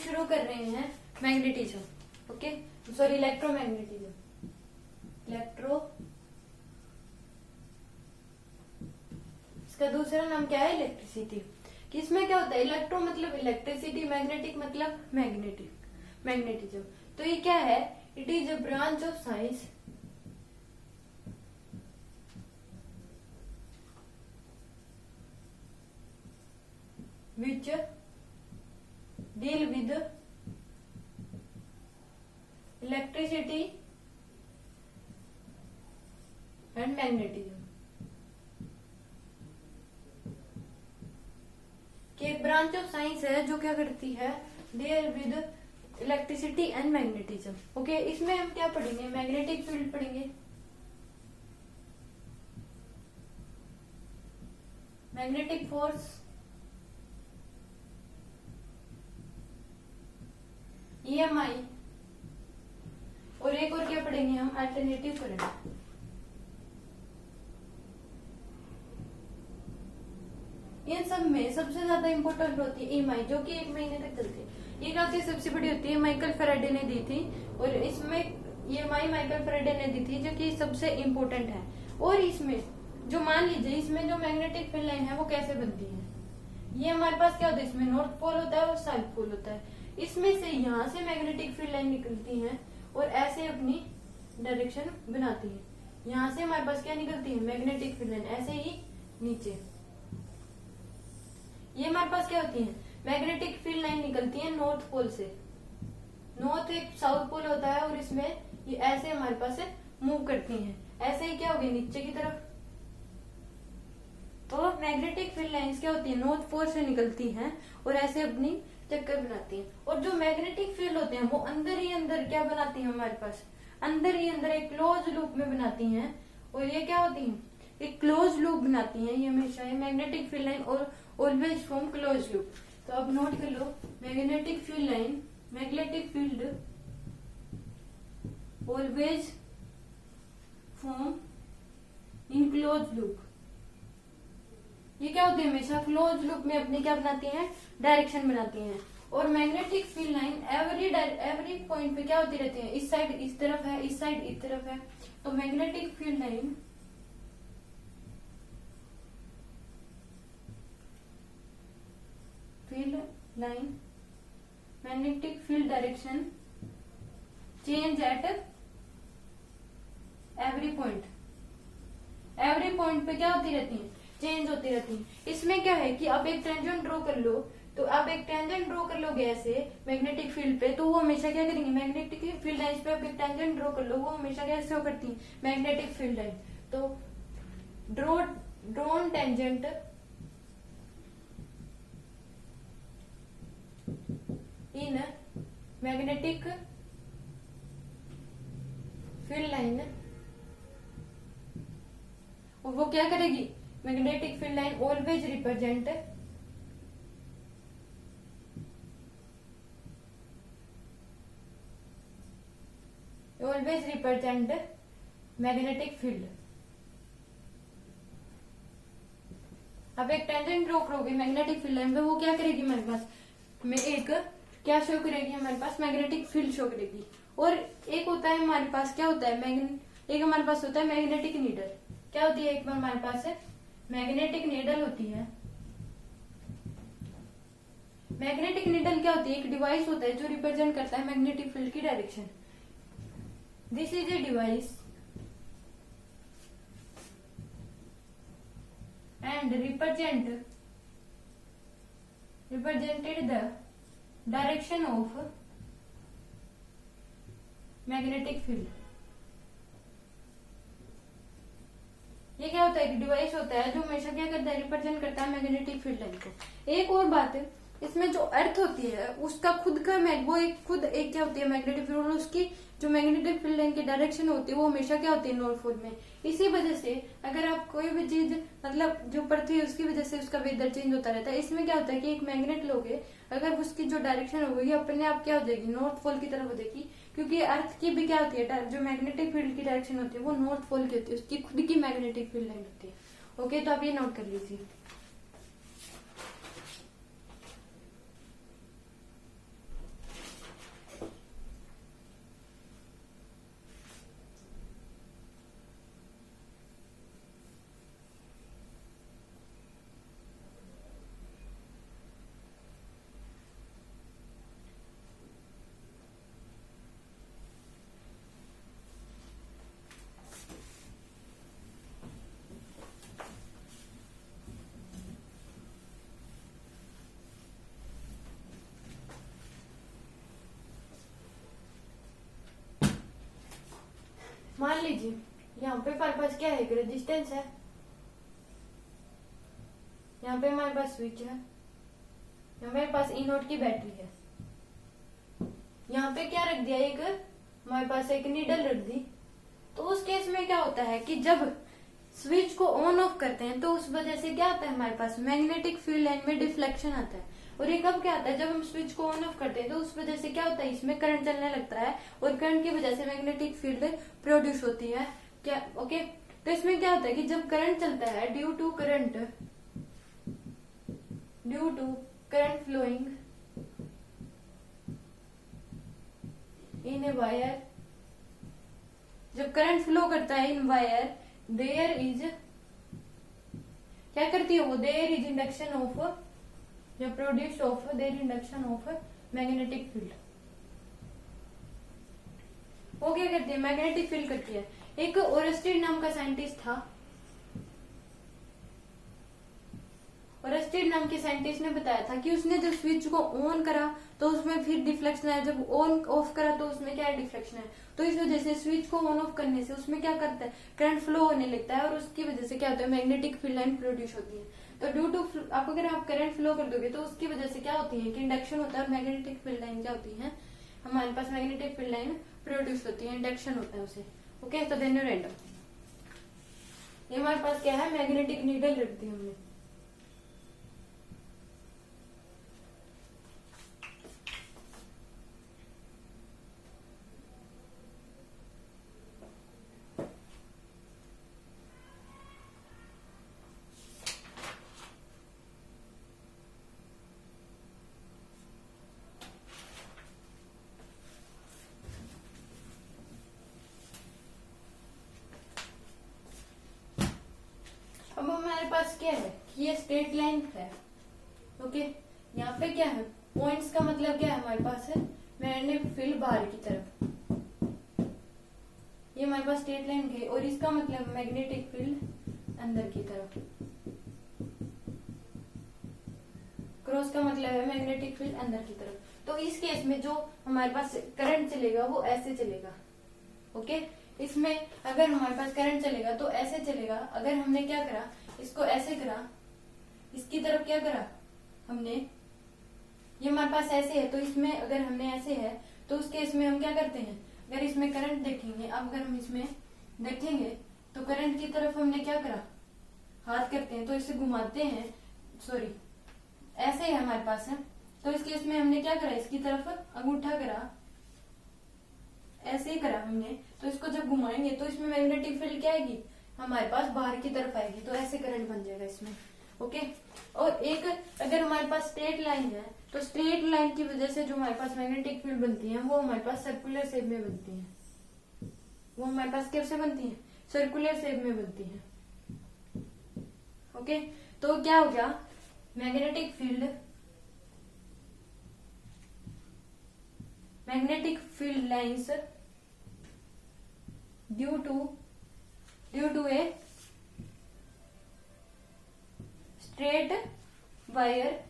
शुरू कर रहे हैं मैग्नेटिज्म, ओके, सॉरी इलेक्ट्रोमैग्नेटिज्म। इसका दूसरा नाम क्या है? इलेक्ट्रिसिटी। कि इसमें क्या होता है? इलेक्ट्रो मतलब इलेक्ट्रिसिटी, मैग्नेटिक मतलब मैग्नेटिज्म। तो ये क्या है? It is a branch of science which deal with electricity and magnetism। कि एक ब्रांच ऑफ साइंस है जो क्या करती है? Deal with electricity and magnetism. Okay, इसमें हम क्या पढ़ेंगे? मैग्नेटिक फील्ड पढ़ेंगे, मैग्नेटिक फोर्स, EMI, और एक और क्या पढ़ेंगे हम? Alternative current. इन सब में सबसे ज्यादा इंपॉर्टेंट होती है EMI, जो कि 1 महीने तक चलती है। ये क्या होती है? सबसे बड़ी होती है, माइकल फैराडे ने दी थी, और इसमें EMI माइकल फैराडे ने दी थी, जो कि सबसे इम्पोर्टेंट है। और इसमें जो मान लीजिए इसमें जो मैग्नेटिक फील्ड लाइन है वो कैसे बनती है? ये हमारे पास क्या होता है? इसमें नॉर्थ पोल होता है और साउथ पोल होता है। इसमें से यहाँ से मैग्नेटिक फील्ड लाइन निकलती है और ऐसे अपनी डायरेक्शन बनाती है। यहाँ से हमारे पास क्या निकलती है? मैग्नेटिक फील्ड लाइन, ऐसे ही नीचे। ये हमारे पास क्या होती है? मैग्नेटिक फील्ड लाइन निकलती है नॉर्थ पोल से। नॉर्थ एक साउथ पोल होता है, और इसमें ये ऐसे हमारे पास मूव करती हैं। ऐसे ही क्या होगी? नीचे की तरफ। तो मैग्नेटिक फील्ड लाइंस क्या होती है? नॉर्थ पोल से निकलती हैं और ऐसे अपनी चक्कर बनाती हैं। और जो मैग्नेटिक फील्ड होते हैं वो अंदर ही अंदर क्या बनाती हैं? हमारे पास अंदर ही अंदर एक क्लोज लूप में बनाती हैं। और ये क्या होती है? एक क्लोज लूप बनाती हैं ये हमेशा, ये मैग्नेटिक फील्ड लाइन, और ऑलवेज फॉर्म क्लोज लूप। तो अब नोट कर लो, magnetic field line, magnetic field always form in close loop. ये क्या होती है? हमेशा क्लोज लूप में अपनी क्या बनाती हैं? डायरेक्शन बनाती हैं। और magnetic field line every point पे क्या होती रहती है? इस साइड इस तरफ है, इस साइड इस तरफ है। तो magnetic field line magnetic field direction change at every point पे क्या होती रहती है? चेंज होती रहती है। इसमें क्या है कि अब एक टेंजेंट ड्रॉ कर लो, तो अब एक टेंजेंट ड्रॉ कर लोगे ऐसे मैग्नेटिक फील्ड पे, तो वो हमेशा क्या करेंगे? मैग्नेटिक फील्ड लाइन पे अब एक टेंजेंट ड्रॉ कर लो, वो हमेशा कैसे करती है? Magnetic field line. तो drawn tangent in magnetic field line, और वो क्या करेगी? Magnetic field line always represent magnetic field. अब एक टेंजेंट ड्रॉ करोगे मैग्नेटिक फील्ड लाइन पे, वो क्या करेगी? हमारे पास में एक क्या शो करेगी? हमारे पास मैग्नेटिक फील्ड शो करेगी। और एक होता है हमारे पास क्या होता है? एक हमारे पास होता है मैग्नेटिक नीडल। क्या होती है? एक बार हमारे पास मैग्नेटिक नीडल होती है। मैग्नेटिक नीडल क्या होती है? एक डिवाइस होता है जो रिप्रेजेंट करता है मैग्नेटिक फील्ड की direction. This is a device and represented the direction of magnetic field। ये क्या होता है? एक डिवाइस होता है जो हमेशा क्या करता है? रिप्रेजेंट करता है मैग्नेटिक फील्ड लाइन को। एक और बात है, इसमें जो अर्थ होती है उसका खुद का वो खुद एक क्या होती है? मैग्नेटिक फील्ड, और उसकी जो मैग्नेटिक फील्ड लाइन की डायरेक्शन होती है वो हमेशा क्या होती है? नॉर्थ पोल में। इसी वजह से अगर आप कोई भी चीज मतलब जो पृथ्वी है उसकी वजह से उसका वेदर चेंज होता रहता है। इसमें क्या होता है कि एक मैग्नेट लोगे, अगर उसकी जो डायरेक्शन होगी अपने आप क्या हो जाएगी? नॉर्थ पोल की तरफ हो जाएगी। क्योंकि अर्थ की भी क्या होती है? जो मैग्नेटिक फील्ड की डायरेक्शन होती है वो नॉर्थ पोल की होती है, उसकी खुद की मैग्नेटिक फील्ड लाइन होती है। ओके, तो आप ये नोट कर लीजिए। लीजिए यहाँ पे हमारे पास क्या है, एक रेजिस्टेंस है, यहाँ पे हमारे पास स्विच है, हमारे पास इनोड की बैटरी है, यहाँ पे क्या रख दिया, एक हमारे पास एक नीडल रख दी। तो उस केस में क्या होता है कि जब स्विच को ऑन ऑफ करते हैं तो उस वजह से क्या आता है, हमारे पास मैग्नेटिक फील्ड लाइन में डिफ्लेक्शन आता है। और ये कब क्या आता है, जब हम स्विच को ऑन ऑफ करते हैं तो उस वजह से क्या होता है, इसमें करंट चलने लगता है और करंट की वजह से मैग्नेटिक फील्ड प्रोड्यूस होती है क्या। ओके, तो इसमें क्या होता है कि जब करंट चलता है due to current flowing in a wire, जब करंट फ्लो करता है इन वायर, देयर इज, क्या करती है वो, देयर इज इंडक्शन ऑफ, जो produce of, there induction of magnetic field. वो क्या करती है, मैग्नेटिक फील्ड करती है। एक ओरेस्टेड नाम का साइंटिस्ट था, ओरेस्टेड नाम के साइंटिस्ट ने बताया था कि उसने जब स्विच को ऑन करा तो उसमें फिर डिफ्लेक्शन है, जब ऑन ऑफ करा तो उसमें क्या है, डिफ्लेक्शन है। तो इस वजह से स्विच को ऑन ऑफ करने से उसमें क्या करता है, करंट फ्लो होने लगता है और उसकी वजह से क्या होता है, मैग्नेटिक फील्ड लाइन प्रोड्यूस होती है। तो ड्यू टू आप अगर आप करंट फ्लो कर दोगे तो उसकी वजह से क्या होती है कि इंडक्शन होता है और मैग्नेटिक फील्ड लाइन क्या होती है, हमारे पास मैग्नेटिक फील्ड लाइन प्रोड्यूस होती है, इंडक्शन होता है उसे। ओके, तो देन रैंडम, ये हमारे पास क्या है, मैग्नेटिक नीडल रख दी हमने। अब हमारे पास क्या है, ये स्ट्रेट लाइन है। ओके, यहाँ पे क्या है, पॉइंट्स का मतलब क्या है, हमारे पास है मैग्नेटिक फील्ड बाहर की तरफ, ये हमारे पास स्ट्रेट लाइन है, और इसका मतलब मैग्नेटिक फील्ड अंदर की तरफ, क्रॉस का मतलब है मैग्नेटिक फील्ड अंदर की तरफ। तो इस केस में जो हमारे पास करंट चलेगा वो ऐसे चलेगा। ओके, इसमें अगर हमारे पास करंट चलेगा तो ऐसे चलेगा। अगर हमने क्या करा, इसको ऐसे करा, इसकी तरफ क्या करा हमने, ये हमारे पास ऐसे है, तो इसमें अगर हमने ऐसे है तो उस केस में हम क्या करते हैं, अगर इसमें करंट देखेंगे, अब अगर हम इसमें देखेंगे तो करंट की तरफ हमने क्या करा, हाथ करते हैं, तो इसे घुमाते हैं, सॉरी ऐसे है हमारे पास है, तो इस केस में हमने क्या करा, इसकी तरफ अंगूठा करा, ऐसे ही करा हमने। तो इसको जब घुमाएंगे तो इसमें मैग्नेटिक फील्ड क्या आएगी, हमारे पास बाहर की तरफ आएगी, तो ऐसे करंट बन जाएगा इसमें। ओके, और एक अगर हमारे पास स्ट्रेट लाइन है तो स्ट्रेट लाइन की वजह से जो हमारे पास मैग्नेटिक फील्ड बनती है वो हमारे पास सर्कुलर शेप में बनती है, वो हमारे पास कैसे बनती है, सर्कुलर शेप में बनती है। ओके, तो क्या हो गया, magnetic field lines due to a straight wire,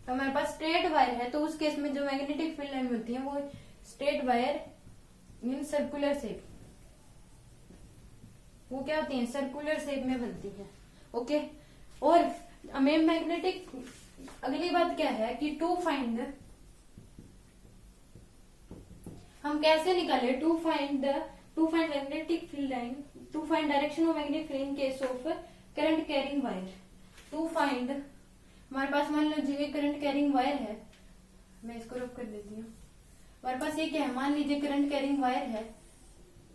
हमारे पास स्ट्रेट वायर है तो उस केस में जो मैग्नेटिक फील्ड लाइन होती है वो straight wire mean circular shape, वो क्या होती है, सर्कुलर शेप में बनती है। ओके, और हमें मैग्नेटिक, अगली बात क्या है कि टू फाइंड, हम कैसे निकाले, to find magnetic field line, to find direction of magnetic field in case of current carrying wire. To find, हमारे पास मान लीजिए करंट कैरिंग वायर है, मैं इसको रब कर देती हूँ, हमारे पास ये क्या है, मान लीजिए करंट कैरिंग वायर है,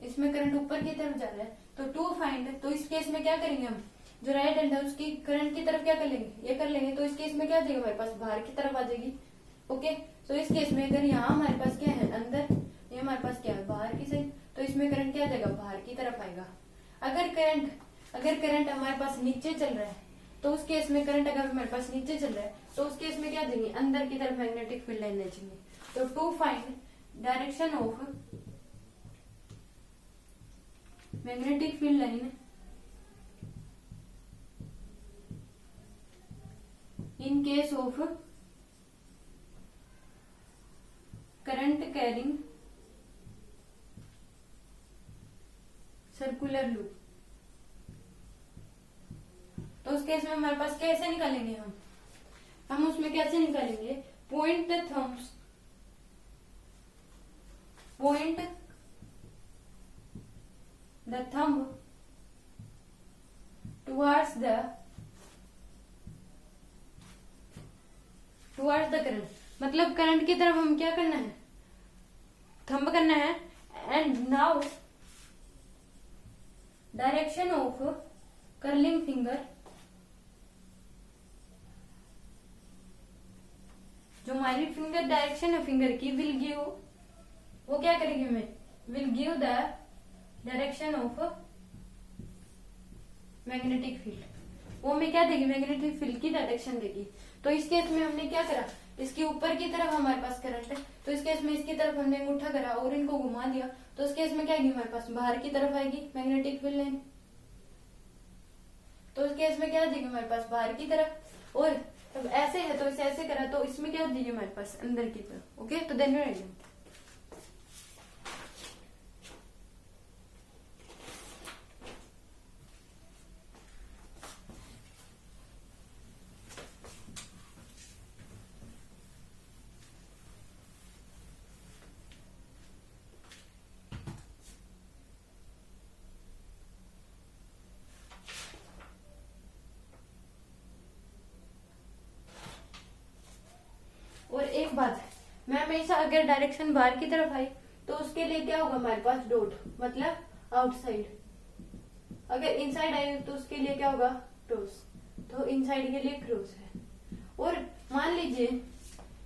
इसमें करंट ऊपर की तरफ जा रहा है, तो टू फाइंड, तो इस केस में क्या करेंगे हम, जो राइट हैंड है उसकी करंट की तरफ क्या कर लेंगे, ये कर लेंगे, तो इस केस में क्या आ जाएगा, हमारे पास बाहर की तरफ आ जाएगी। ओके, तो इस केस में अगर यहाँ हमारे पास क्या है अंदर, ये हमारे पास क्या है बाहर की साइड, तो इसमें करंट क्या आ जाएगा, बाहर की तरफ आएगा। अगर करंट हमारे पास नीचे चल रहा है तो उस केस में, करंट अगर हमारे पास नीचे चल रहा है तो उस केस में क्या देंगे, अंदर की तरफ मैग्नेटिक फील्ड लाइन देंगे। तो to find direction of magnetic field line in case of current carrying circular loop. तो उस केस में हमारे पास कैसे निकालेंगे हम उसमें कैसे निकालेंगे, point the thumb towards the current, मतलब करंट की तरफ हम क्या करना है, थंब करना है। And now direction of curling finger, जो हमारी फिंगर डायरेक्शन है फिंगर की, विल गिव, वो क्या करेगी हमें, will give the direction of magnetic field, वो हमें क्या देगी, मैग्नेटिक फील्ड की डायरेक्शन देगी। तो इस केस में हमने क्या करा, इसके ऊपर की तरफ हमारे पास करंट है, तो इस केस में इसकी तरफ हमने अंगूठा करा और इनको घुमा दिया, तो इस केस में क्या आएगी हमारे पास, बाहर की तरफ आएगी मैग्नेटिक फील्ड लाइन। तो इस केस में क्या देगी हमारे पास, बाहर की तरफ। और अब ऐसे है तो इसे ऐसे करा, तो इसमें क्या देगी हमारे पास, अंदर की तरफ। ओके, तो देन यू और एक बात है, मैं हमेशा अगर डायरेक्शन बाहर की तरफ आई तो उसके लिए क्या होगा हमारे पास, डॉट, मतलब आउटसाइड। अगर इनसाइड आई तो उसके लिए क्या होगा, क्रॉस। तो इनसाइड के लिए क्रॉस है। और मान लीजिए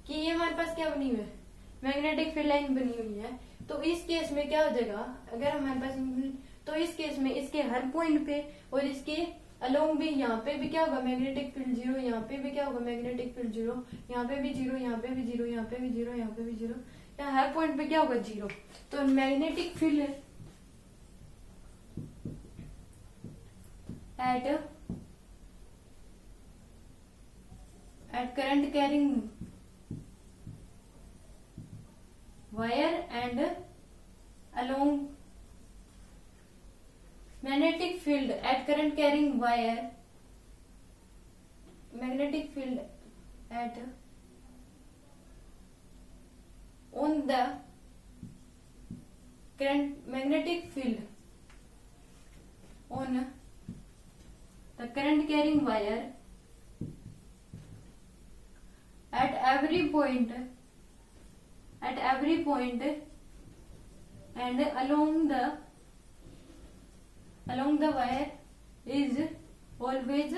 कि ये हमारे पास क्या बनी हुई है, मैग्नेटिक फील्ड लाइन बनी हुई है, तो इस केस में क्या हो जाएगा, अगर हमारे पास, तो इस केस में इसके हर पॉइंट पे और इसके अलोंग भी, यहाँ पे भी क्या होगा मैग्नेटिक फील्ड जीरो, यहाँ पे भी क्या होगा मैग्नेटिक फील्ड जीरो, यहाँ पे भी जीरो, यहाँ पे भी जीरो, यहाँ पे भी जीरो, यहाँ पे भी जीरो, यहाँ हर पॉइंट पे क्या होगा, जीरो। तो magnetic field at current carrying wire and along, magnetic field at current carrying wire, magnetic field at on the current, magnetic field on the current carrying wire at every point and along the wire is always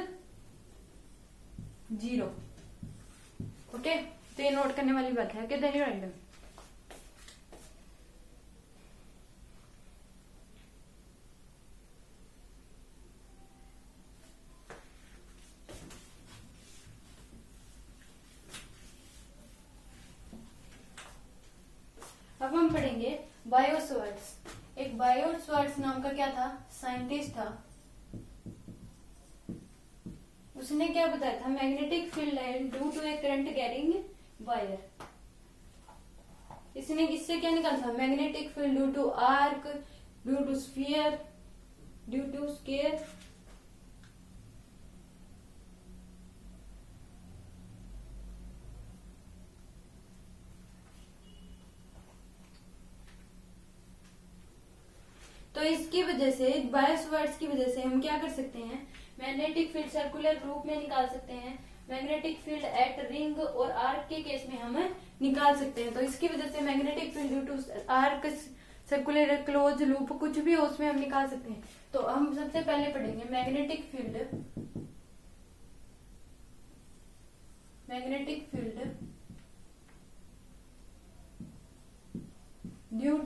zero. Okay, तो ये note करने वाली बात है। Okay, then you write down. अब हम पढ़ेंगे Biot Savart. एक बायो स्वार्ट्स नाम का क्या था, साइंटिस्ट था। उसने क्या बताया था, magnetic field line due to a current carrying wire. इसने इससे क्या निकाला था, magnetic field due to arc, due to sphere, due to square. तो इसकी वजह से, बायोस्वार्ट्स की वजह से हम क्या कर सकते हैं, मैग्नेटिक फील्ड सर्कुलर रूप में निकाल सकते हैं। मैग्नेटिक फील्ड एट रिंग और आर्क के केस में हम निकाल सकते हैं। तो इसकी वजह से magnetic field due to arc, circular, close loop, कुछ भी हो उसमें हम निकाल सकते हैं। तो हम सबसे पहले पढ़ेंगे magnetic field due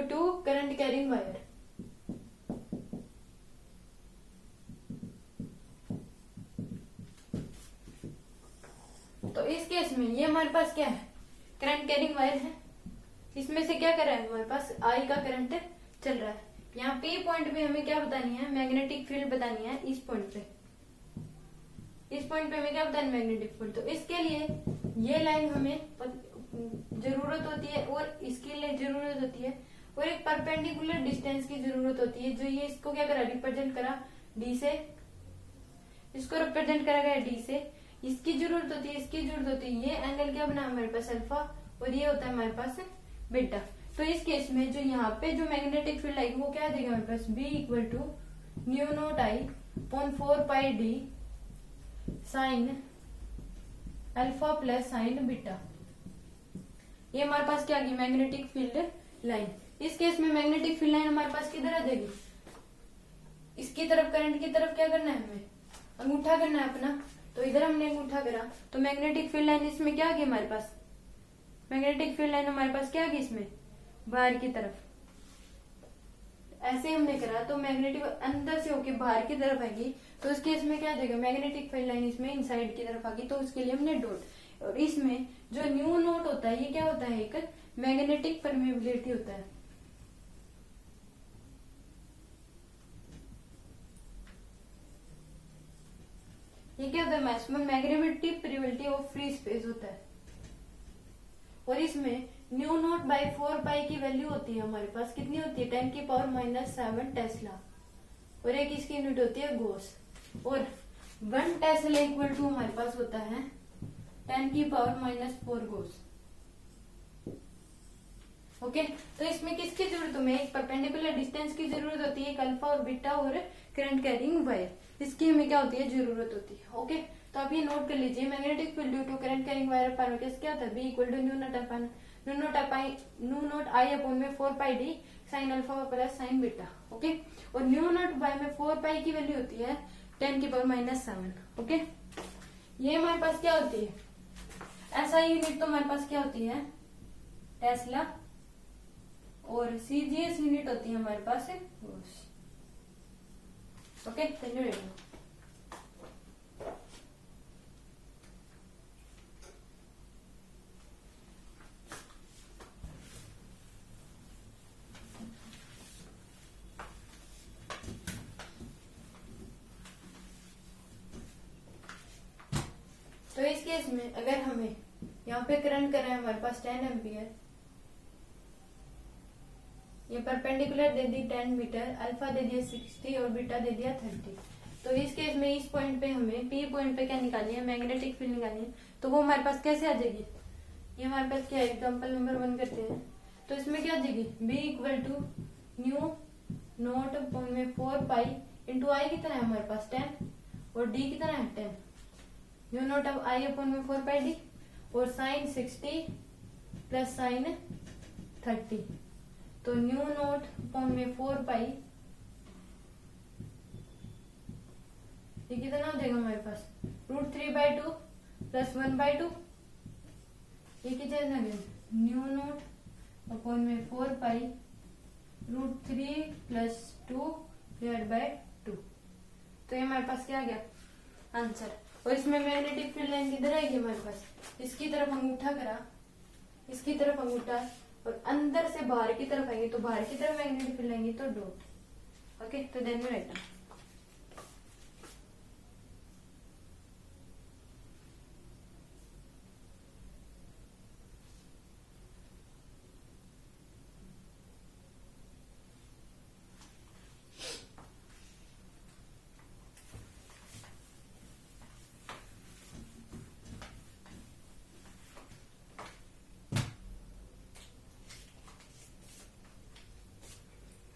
to current carrying wire. तो इस केस में ये हमारे पास क्या है, करंट कैरिंग वायर है। इसमें से क्या कर रहा है, हमारे पास आई का करंट चल रहा है। यहाँ पे पॉइंट पे हमें क्या बतानी है, मैग्नेटिक फील्ड बतानी है। इस पॉइंट पे हमें क्या बतानी है, मैग्नेटिक फील्ड। तो इसके लिए ये लाइन हमें जरूरत होती है और इसके लिए जरूरत होती है। और एक परपेंडिकुलर डिस्टेंस की जरूरत होती है। जो ये इसको क्या करा, रिप्रेजेंट करा डी से, इसको रिप्रेजेंट करा गया डी से, इसकी जरूरत होती है, इसकी जरूरत होती है। ये एंगल क्या बना हमारे पास अल्फा, और ये होता है हमारे पास बीटा। तो इस केस में जो यहाँ पे जो मैग्नेटिक फील्ड आएगी वो क्या देगा हमारे पास, B equal to mu naught I upon 4 pi d sine alpha plus sine beta. ये हमारे पास क्या आ गई, मैग्नेटिक फील्ड लाइन। इस केस में मैग्नेटिक फील्ड लाइन हमारे पास किधर आ जाएगी, इसकी तरफ, करंट की तरफ क्या करना है, हमें अंगूठा करना है अपना। तो इधर हमने अंगूठा करा, तो मैग्नेटिक फील्ड लाइन इसमें क्या आ गई हमारे पास, मैग्नेटिक फील्ड लाइन हमारे पास क्या आ गई इसमें, बाहर की तरफ। ऐसे हमने करा तो मैग्नेटिक अंदर से होके बाहर की तरफ आएगी, तो इस केस में क्या आ जाएगा, मैग्नेटिक फील्ड लाइन इसमें इनसाइड की तरफ आ गई, तो उसके लिए हमने डॉट। और इसमें जो न्यू नोट होता है ये क्या होता है, एक मैग्नेटिक परमेबिलिटी होता है। ये क्या होता है, maximum magnetic permeability of free space होता है। और इसमें न्यू नोट बाई 4 पाई की वैल्यू होती है हमारे पास, कितनी होती है, 10 की पावर -7 टेस्ला। और एक इसकी यूनिट होती है गोस, और 1 टेस्ला इक्वल टू हमारे पास होता है 10 की पावर -4 गोस। ओके, तो इसमें किसकी जरूरत हमें, एक परपेंडिकुलर डिस्टेंस की जरूरत होती है, एक अल्फा और बीटा और करंट कैरिंग वायर, इसकी हमें क्या होती है, जरूरत होती है। ओके, तो आप ये नोट कर लीजिए, magnetic field due to current carrying wire पाइरोकेस क्या होता है, B equal to mu naught I upon में 4 pi d sine alpha plus sine beta. Okay, और न्यू नोट बाय में 4 पाई की वैल्यू होती है 10 की पावर -7। ओके, ये हमारे पास क्या होती है, ऐसा यूनिट तो हमारे पास क्या होती है, टेस्ला, और सीजीएस यूनिट होती है हमारे पास गोस। ओके, धन्यवाद। तो इस केस में अगर हमें यहाँ पे करंट कर रहे हैं हमारे पास 10 एम्पियर, ये परपेंडिकुलर दे दी 10 मीटर, अल्फा दे दिया 60 और बीटा दे दिया 30। तो इस केस में इस पॉइंट पे हमें पी पॉइंट पे क्या निकालनी है, मैग्नेटिक फील्ड निकालनी है। तो वो हमारे पास कैसे आ जाएगी, ये हमारे पास क्या है, एग्जाम्पल नंबर 1 करते हैं। तो इसमें क्या आ जाएगी, B equal to mu naught upon में 4 पाई इंटू आई कितना है हमारे पास 10 और डी कितना है 10, न्यू नोट अब आई अपॉन में 4 पाई डी और साइन 60 प्लस साइन 30। तो न्यू नोट अपॉन में 4 पाई, ये कितना हो जाएगा हमारे पास, √3/2 प्लस 1/2, ये कितना है न्यू नोट अपॉन में 4 पाई √3 प्लस 2 डिवाइड बाय 2। तो ये हमारे पास क्या आ गया आंसर। और इसमें मैग्नेटिक फील्ड लाइन किधर आएगी हमारे पास, इसकी तरफ अंगूठा करा, इसकी तरफ अंगूठा, और अंदर से बाहर की तरफ आएंगे, तो बाहर की तरफ मैग्नेटिक फील्ड आएंगे तो डॉट। ओके, तो देन यू राइट।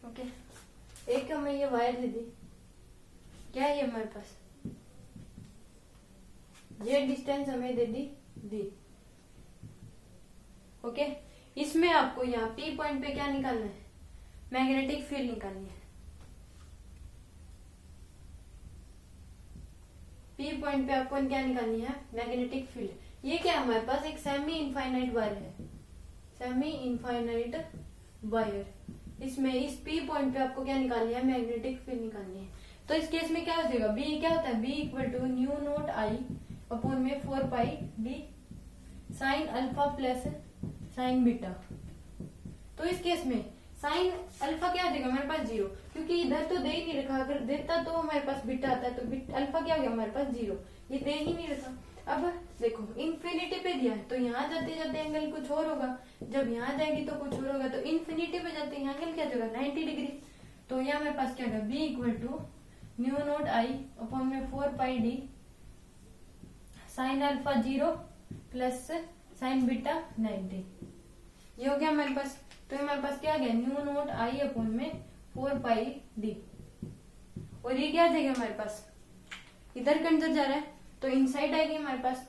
ओके, एक हमें ये वायर दे दी, क्या है ये हमारे पास, ये डिस्टेंस हमें दे दी। ओके, इसमें आपको यहाँ पी पॉइंट पे क्या निकालना है, मैग्नेटिक फील्ड निकालनी है। पी पॉइंट पे आपको क्या निकालनी है, मैग्नेटिक फील्ड। ये क्या है हमारे पास, एक सेमी इनफाइनाइट वायर है, सेमी इनफाइनाइट वायर। इसमें इस पी पॉइंट पे आपको क्या निकालनी है, मैग्नेटिक फील्ड निकालनी है। तो इस केस में क्या हो जाएगा, बी क्या होता है, B equal to mu naught I upon में 4 pi d sine alpha plus sine beta. तो इस केस में साइन अल्फा क्या आ जाएगा हमारे पास 0, क्योंकि इधर तो दे ही नहीं रखा, अगर देता तो हमारे पास बीटा आता है, तो अल्फा क्या हो गया हमारे पास 0, ये दे ही नहीं रखा। अब देखो इन्फिनिटी पे दिया है, तो यहाँ जाते जाते एंगल कुछ और होगा, जब यहाँ जाएगी तो कुछ और होगा, तो इन्फिनिटी पे जाते हैं एंगल क्या होगा 90 डिग्री। तो यहाँ मेरे पास क्या होगा B equal to mu naught I upon में 4 pi d sine alpha 0 plus sine beta 90। ये हो गया हमारे पास। तो हमारे पास क्या आ गया न्यू नोट आई अपॉन में 4 पाई डी। और ये क्या आ जाएगा हमारे पास इधर के अंदर जा रहा है तो इनसाइड आएगी हमारे पास,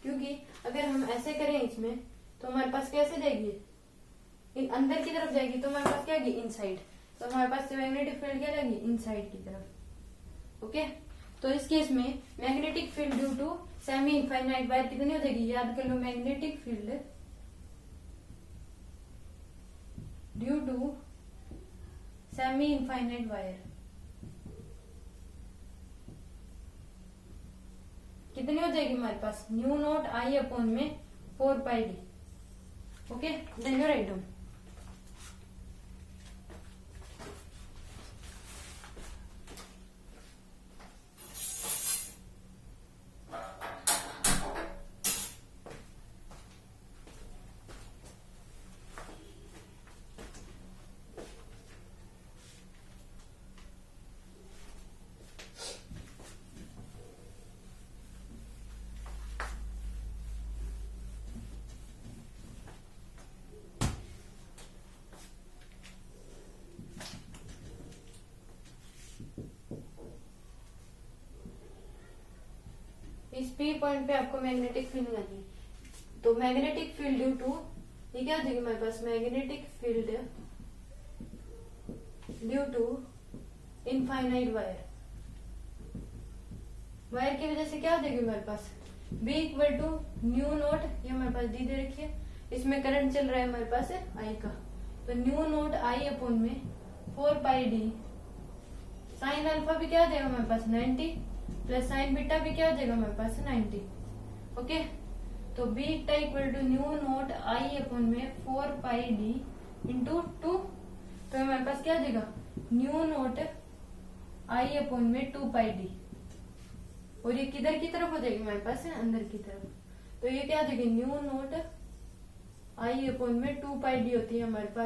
क्योंकि अगर हम ऐसे करें इसमें तो हमारे पास कैसे जाएगी अंदर की तरफ जाएगी, तो हमारे पास क्या आएगी इनसाइड। तो हमारे पास मैग्नेटिक फील्ड क्या रहेगी इनसाइड की तरफ। ओके, तो इस केस में magnetic field due to semi infinite wire कितनी हो जाएगी, याद कर लो magnetic field due to semi infinite wire कितनी हो जाएगी हमारे पास न्यू नोट आई अपॉन में 4 pi d. Okay, then you write down. इस पी पॉइंट पे आपको मैग्नेटिक फील्ड निकालनी है। तो मैग्नेटिक फील्ड ड्यू टू ये क्या हो जाएगी हमारे पास magnetic field due to infinite wire. Wire की वजह से क्या हो जाएगी हमारे पास B equal to mu naught, ये हमारे पास डी दे रखी है, इसमें करंट चल रहा है हमारे पास आई का, तो न्यू नोट आई अपॉन में 4 पाई डी साइन अल्फा भी क्या हो जाएगा हमारे पास 90 प्लस साइन बीटा भी क्या हो जाएगा हमारे पास 90। ओके, तो beta equal to mu naught I upon में 4 पाई डी इंटू 2, तो हमारे पास क्या हो जाएगा न्यू नोट आई अपॉन में 2 पाई डी। और ये किधर की तरफ हो जाएगी हमारे पास अंदर की तरफ, तो ये क्या हो जाएगी न्यू नोट आई अपॉन में 2 पाई डी होती है हमारे पास